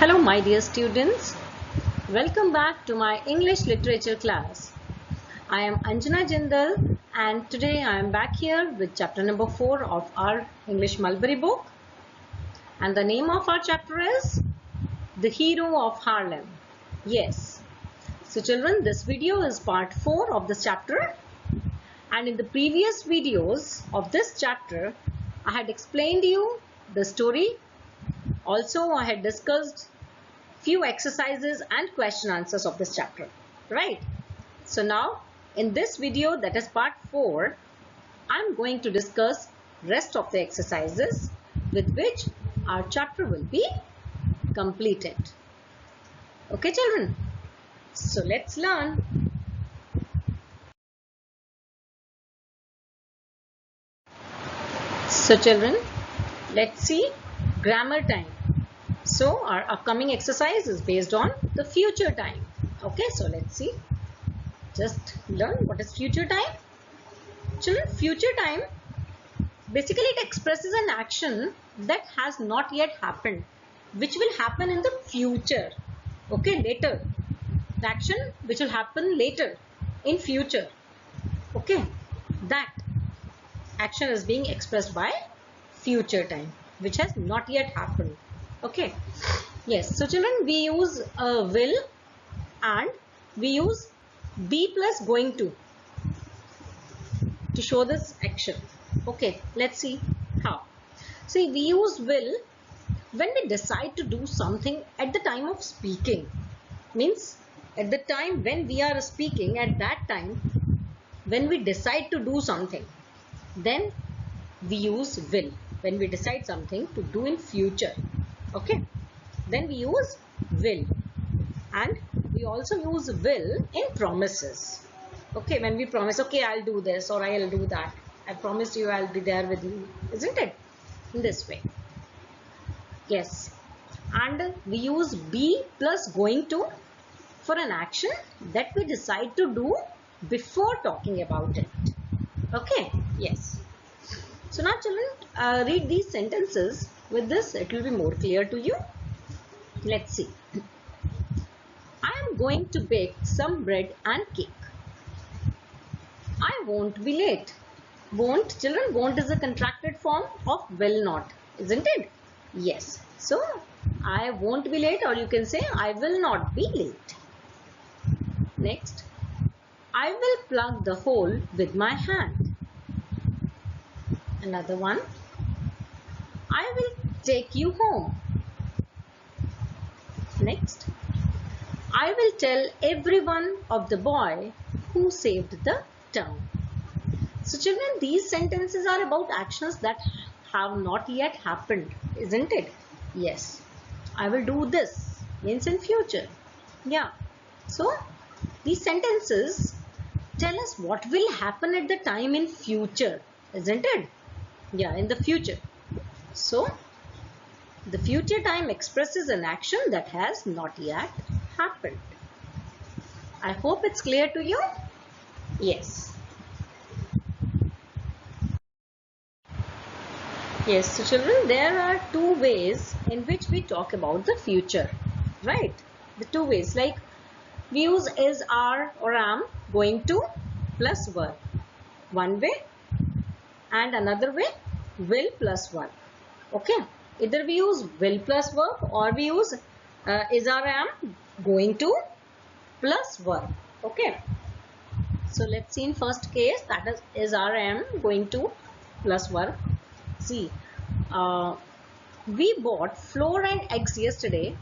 Hello my dear students, welcome back to my English literature class. I am Anjana Jindal and today I am back here with chapter number 4 of our English Mulberry book, and the name of our chapter is The Hero of Harlem. Yes, so children, this video is part 4 of this chapter, and in the previous videos of this chapter I had explained you the story. Also, I had discussed few exercises and question answers of this chapter, right? So now in this video, that is part 4, I'm going to discuss rest of the exercises with which our chapter will be completed. Okay children, so let's learn. So children, let's see grammar time. So our upcoming exercise is based on the future time. Okay, so let's see. Just learn what is future time. Children, future time basically it expresses an action that has not yet happened, which will happen in the future. Okay, later. The action which will happen later in future. Okay, that action is being expressed by future time, which has not yet happened. Okay, yes, so children, we use will and we use be plus going to show this action. Okay, let's see how. See, we use will when we decide to do something at the time of speaking. Means at the time when we are speaking, at that time when we decide to do something, then we use will. When we decide something to do in future, okay, then we use will. And we also use will in promises. Okay, when we promise, okay, I'll do this or I'll do that. I promise you I'll be there with you, isn't it? In this way. Yes. And we use be plus going to for an action that we decide to do before talking about it. Okay, yes. So now children, read these sentences. With this, it will be more clear to you. Let's see. I am going to bake some bread and cake. I won't be late. Won't, children, won't is a contracted form of will not, isn't it? Yes. So, I won't be late, or you can say I will not be late. Next, I will plug the hole with my hand. Another one. I will take you home. Next, I will tell everyone of the boy who saved the town. So children, these sentences are about actions that have not yet happened, isn't it? Yes. I will do this means in future. Yeah. So these sentences tell us what will happen at the time in future, isn't it? Yeah, in the future. So the future time expresses an action that has not yet happened. I hope it's clear to you. Yes. Yes, so children, there are two ways in which we talk about the future, right? The two ways, like we use is, are or am, going to plus verb. One way, and another way, will plus verb. Okay, either we use will plus verb or we use is, are, am, going to plus verb. Okay, so let's see in first case, that is, are, am, going to plus verb. See, we bought flour and eggs yesterday.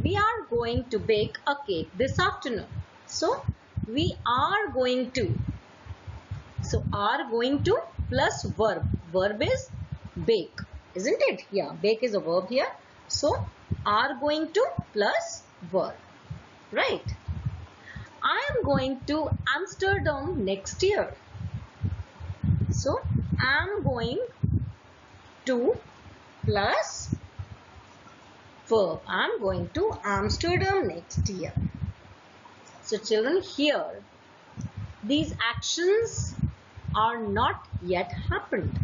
We are going to bake a cake this afternoon. So we are going to. So are going to plus verb. Verb is bake, isn't it? Yeah, bake is a verb here. So are going to plus verb, right? I am going to Amsterdam next year. So I am going to plus verb. I am going to Amsterdam next year. So children, here these actions are not yet happened,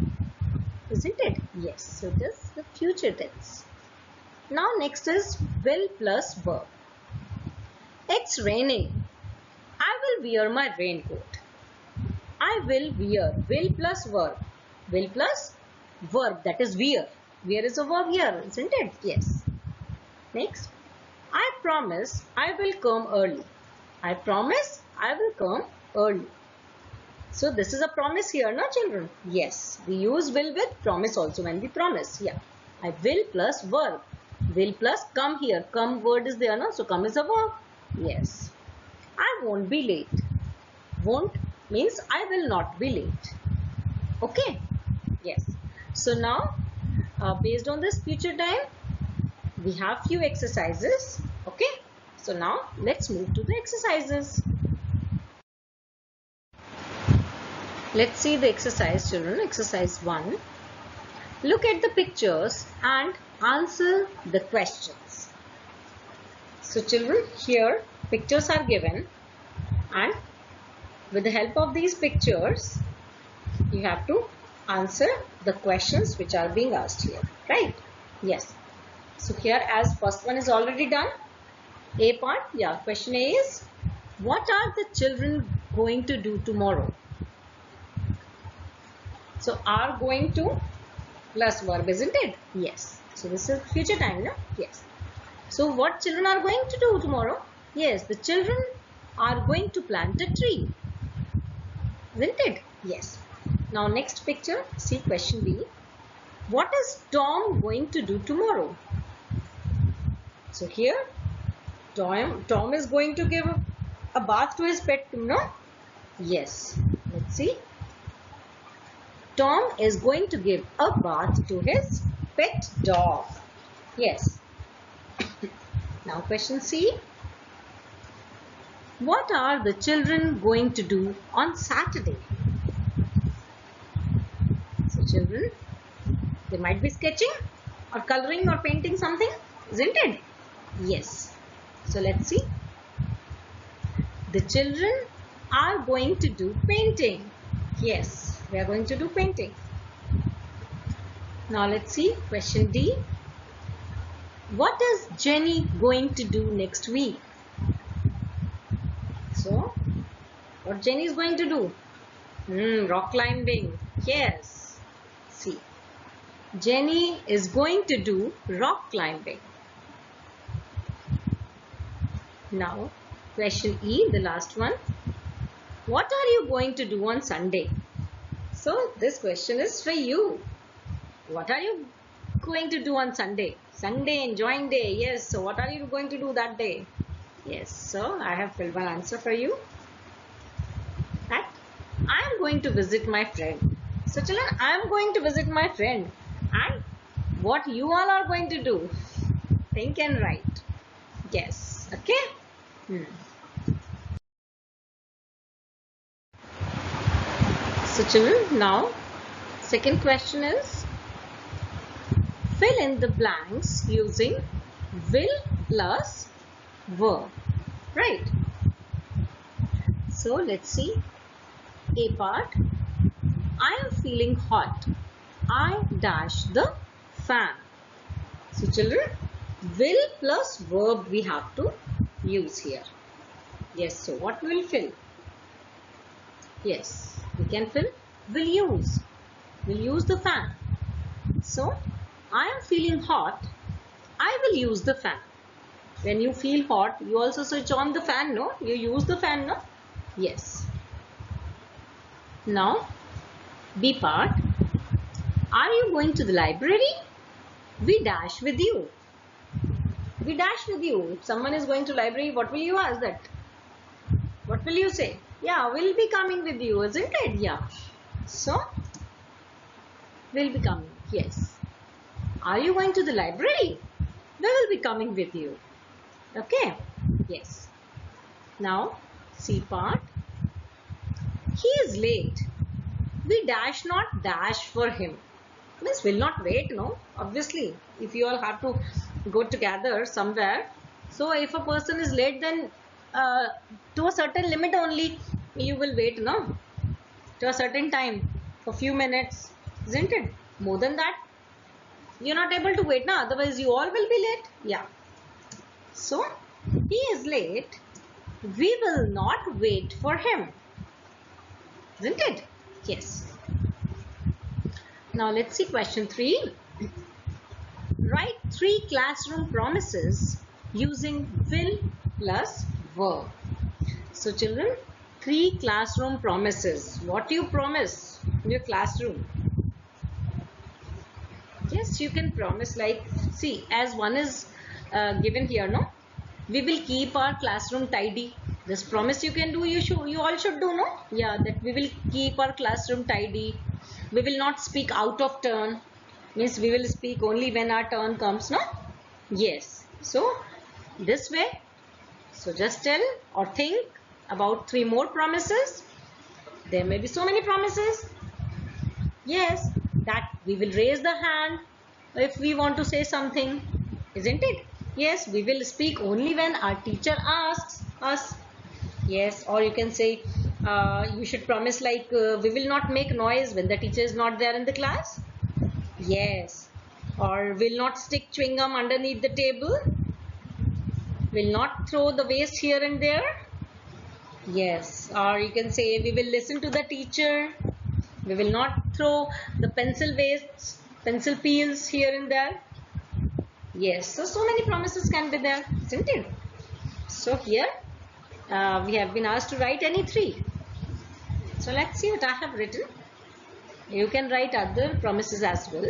isn't it? Yes, so this is the future tense. Now next is will plus verb. It's raining. I will wear my raincoat. I will wear. Will plus verb. Will plus verb, that is wear. Wear is a verb here, isn't it? Yes. Next. I promise I will come early. I promise I will come early. So this is a promise here, no children? Yes. We use will with promise also when we promise. Yeah. I will plus verb. Will plus come here. Come word is there, no? So come is a verb. Yes. I won't be late. Won't means I will not be late. Okay. Yes. So now based on this future time, we have few exercises. Okay. So now let's move to the exercises. Let's see the exercise, children. Exercise 1. Look at the pictures and answer the questions. So children, here pictures are given, and with the help of these pictures, you have to answer the questions which are being asked here, right? Yes. So here, as first one is already done, A part, yeah, question A is, what are the children going to do tomorrow? So are going to plus verb, isn't it? Yes. So this is future time, no? Yes. So what children are going to do tomorrow? Yes, the children are going to plant a tree, isn't it? Yes. Now next picture, see question B. What is Tom going to do tomorrow? So here Tom is going to give a bath to his pet, no? Yes. Let's see. Tom is going to give a bath to his pet dog. Yes. Now question C. What are the children going to do on Saturday? So children, they might be sketching or coloring or painting something, isn't it? Yes. So let's see. The children are going to do painting. Yes, we are going to do painting. Now let's see question D. What is Jenny going to do next week? So, what Jenny is going to do? Rock climbing. Yes. See, Jenny is going to do rock climbing. Now, question E, the last one. What are you going to do on Sunday? So, this question is for you. What are you going to do on Sunday? Sunday, enjoying day. Yes. So, what are you going to do that day? Yes. So, I have filled one answer for you. That I am going to visit my friend. So, children, I am going to visit my friend. And what you all are going to do? Think and write. Yes. Okay. So children, now second question is, fill in the blanks using will plus verb, right? So let's see. A part, I am feeling hot. I dash the fan. So children, will plus verb we have to use here. Yes, so what will fill? Yes, we can fill will use. Will use the fan. So, I am feeling hot. I will use the fan. When you feel hot, you also switch on the fan, no? You use the fan, no? Yes. Now, B part. Are you going to the library? We dash with you. We dash with you. If someone is going to library, what will you ask that? What will you say? Yeah, we'll be coming with you, isn't it? Yeah. So, we'll be coming. Yes. Are you going to the library? We will be coming with you. Okay. Yes. Now, C part. He is late. We dash not dash for him. Means will not wait, no? Obviously, if you all have to go together somewhere. So, if a person is late, then to a certain limit only you will wait, no? To a certain time, for few minutes, isn't it? More than that, You're not able to wait now, otherwise you all will be late. Yeah. So he is late. We will not wait for him. Isn't it? Yes. Now let's see question 3. Write 3 classroom promises using will plus verb. So children, 3 classroom promises. What do you promise in your classroom? Yes, you can promise, like, see, as one is given here, no? We will keep our classroom tidy. This promise you can do, you all should do, no? Yeah, that we will keep our classroom tidy. We will not speak out of turn. Means we will speak only when our turn comes, no? Yes. So this way, so just tell or think about 3 more promises. There may be so many promises. Yes, that we will raise the hand if we want to say something, isn't it? Yes, we will speak only when our teacher asks us. Yes, or you can say you should promise, like, we will not make noise when the teacher is not there in the class. Yes, or will not stick chewing gum underneath the table. Will not throw the waste here and there. Yes, or you can say we will listen to the teacher. We will not throw the pencil waste, pencil peels here and there. Yes, so many promises can be there, isn't it? So here we have been asked to write any 3. So let's see what I have written. You can write other promises as well.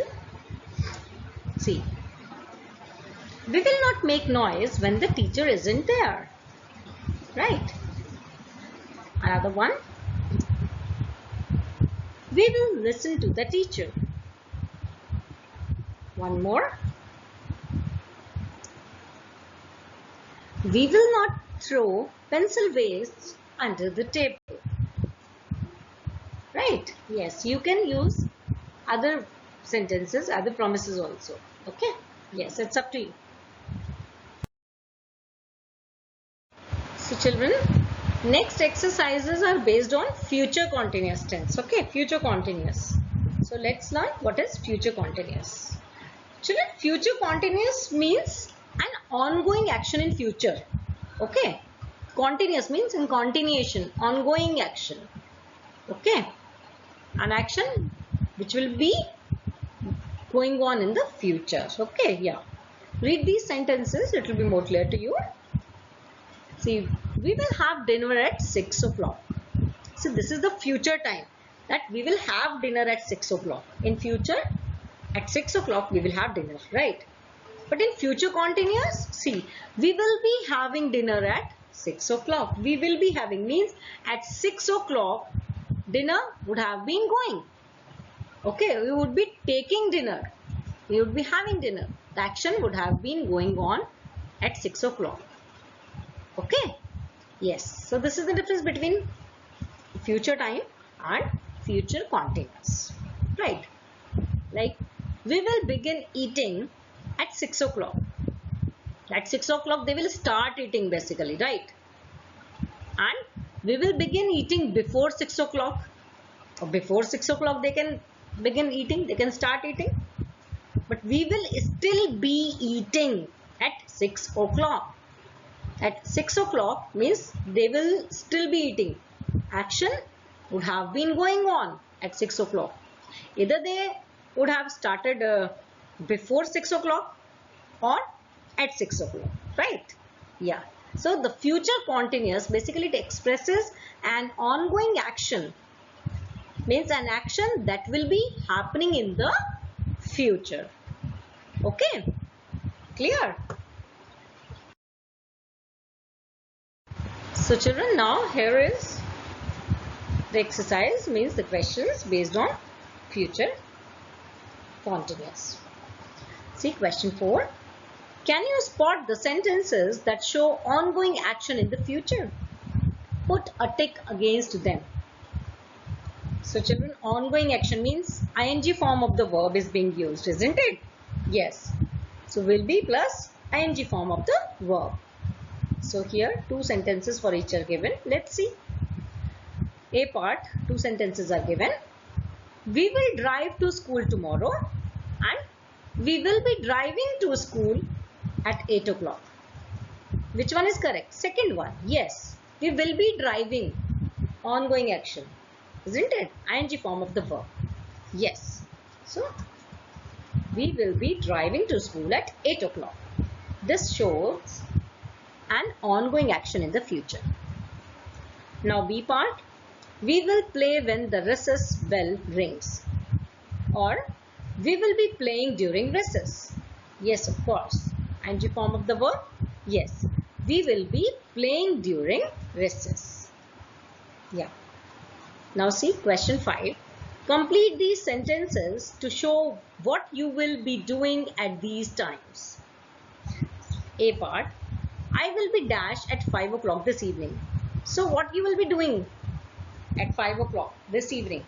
See, we will not make noise when the teacher isn't there. Right? Another one. We will listen to the teacher. One more. We will not throw pencil waste under the table. Right? Yes, you can use other sentences, other promises also. Okay? Yes, it's up to you. So children, next exercises are based on future continuous tense. Okay, future continuous. So let's learn what is future continuous. Children, future continuous means an ongoing action in future. Okay, continuous means in continuation, ongoing action. Okay, an action which will be going on in the future. Okay, yeah. Read these sentences, it will be more clear to you. See, we will have dinner at 6 o'clock. So this is the future time, that we will have dinner at 6 o'clock. In future, at 6 o'clock we will have dinner, right? But in future continuous, see, we will be having dinner at 6 o'clock. We will be having means at 6 o'clock dinner would have been going. Okay, we would be taking dinner. We would be having dinner. The action would have been going on at 6 o'clock. Okay. Yes. So this is the difference between future time and future continuous. Right. Like, we will begin eating at 6 o'clock. At 6 o'clock they will start eating basically, right? And we will begin eating before 6 o'clock. Or before 6 o'clock they can begin eating, they can start eating. But we will still be eating at 6 o'clock. At 6 o'clock means they will still be eating. Action would have been going on at 6 o'clock. Either they would have started before 6 o'clock or at 6 o'clock, right? Yeah. So the future continuous basically it expresses an ongoing action. Means an action that will be happening in the future. Okay? Clear? So children, now here is the exercise, means the questions based on future continuous. See question 4. Can you spot the sentences that show ongoing action in the future? Put a tick against them. So children, ongoing action means ing form of the verb is being used, isn't it? Yes. So will be plus ing form of the verb. So here 2 sentences for each are given. Let's see. A part, 2 sentences are given. We will drive to school tomorrow and We will be driving to school at 8 o'clock. Which one is correct? Second one. Yes. We will be driving. Ongoing action. Isn't it? ING form of the verb. Yes. So, we will be driving to school at 8 o'clock. This shows an ongoing action in the future. Now B part. We will play when the recess bell rings. Or we will be playing during recess. Yes, of course. ING form of the verb. Yes. We will be playing during recess. Yeah. Now see question 5. Complete these sentences to show what you will be doing at these times. A part. I will be dash at 5 o'clock this evening. So what you will be doing at 5 o'clock this evening?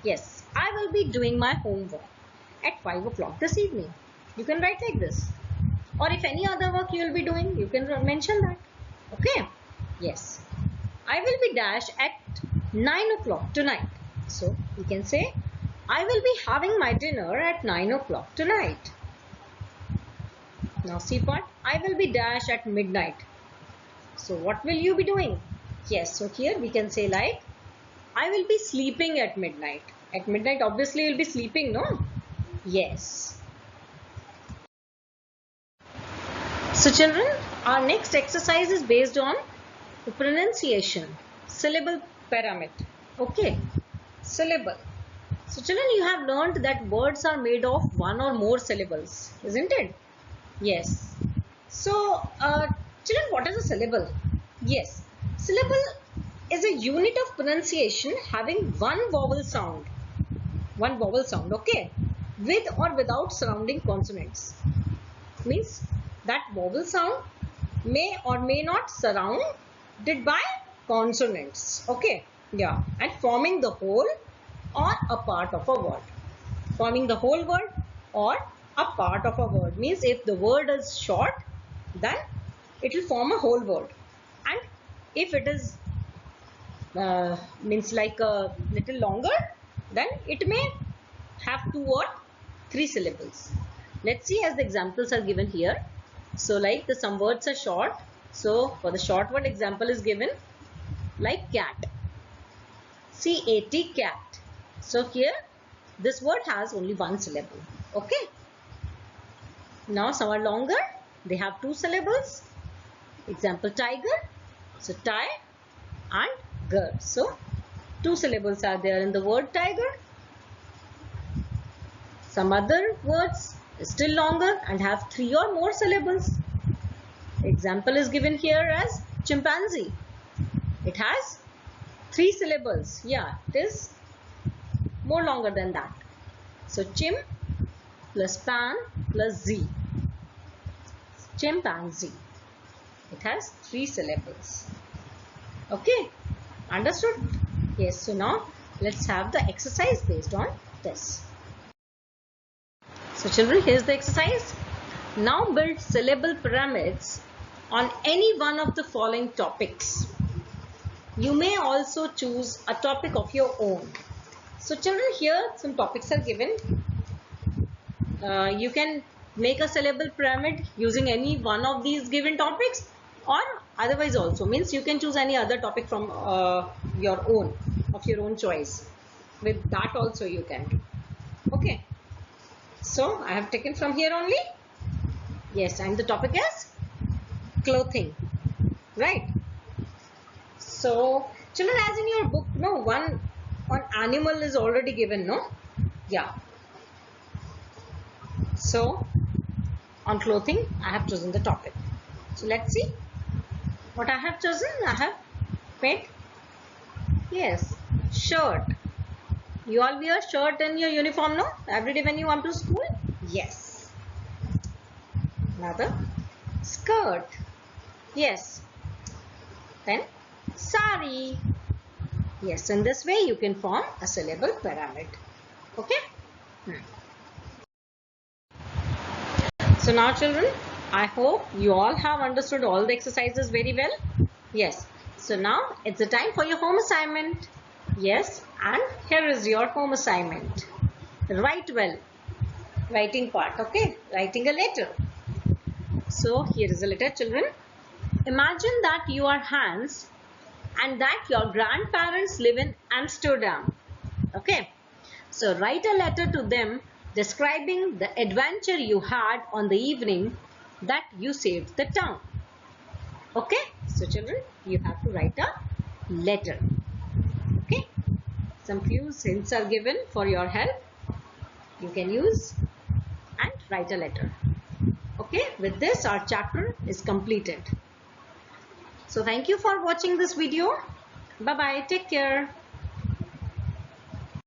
Yes, I will be doing my homework at 5 o'clock this evening. You can write like this. Or if any other work you will be doing, you can mention that. Okay? Yes. I will be dash at 9 o'clock tonight. So you can say, I will be having my dinner at 9 o'clock tonight. Now C part. I will be dash at midnight. So what will you be doing? Yes, so here we can say like, I will be sleeping at midnight. At midnight obviously you will be sleeping, no? Yes. So children, our next exercise is based on the pronunciation, syllable pyramid. Okay, syllable. So children, you have learned that words are made of one or more syllables, isn't it? Yes. So children, what is a syllable? Yes, syllable is a unit of pronunciation having one vowel sound, okay, with or without surrounding consonants. Means that vowel sound may or may not surrounded by consonants. Okay, yeah, and forming the whole or a part of a word. Forming the whole word or a part of a word means if the word is short, then it will form a whole word, and if it is means like a little longer, then it may have 2 or 3 syllables. Let's see as the examples are given here. So like some words are short. So for the short word example is given like cat. C-A-T, cat. So here this word has only 1 syllable. Okay. Now some are longer. They have 2 syllables. Example tiger. So tie and ger. So 2 syllables are there in the word tiger. Some other words is still longer and have 3 or more syllables. Example is given here as chimpanzee. It has 3 syllables. Yeah, it is more longer than that. So chim plus pan plus z. Chimpanzee. It has 3 syllables. Okay, understood? Yes, so now let's have the exercise based on this. So children, here's the exercise. Now build syllable pyramids on any one of the following topics. You may also choose a topic of your own. So children, here some topics are given. You can make a syllable pyramid using any one of these given topics, or otherwise also means you can choose any other topic from your own choice. With that also you can do. Okay. So I have taken from here only. Yes, and the topic is clothing. Right. So children, as in your book, no, one animal is already given, no? Yeah. So on clothing, I have chosen the topic. So let's see what I have chosen. I have made, yes, shirt. You all wear shirt in your uniform, no? Every day when you come to school? Yes. Another skirt. Yes. Then sari. Yes, in this way you can form a syllable pyramid. Okay? So now children, I hope you all have understood all the exercises very well. Yes. So now it's the time for your home assignment. Yes, and here is your home assignment. Write well. writing part. Okay, writing a letter. So here is a letter, children. Imagine that you are Hans and that your grandparents live in Amsterdam. Okay, so write a letter to them describing the adventure you had on the evening that you saved the town. Okay, so children, you have to write a letter. Okay, some few hints are given for your help. You can use and write a letter. Okay, with this our chapter is completed. So thank you for watching this video. Bye bye, take care.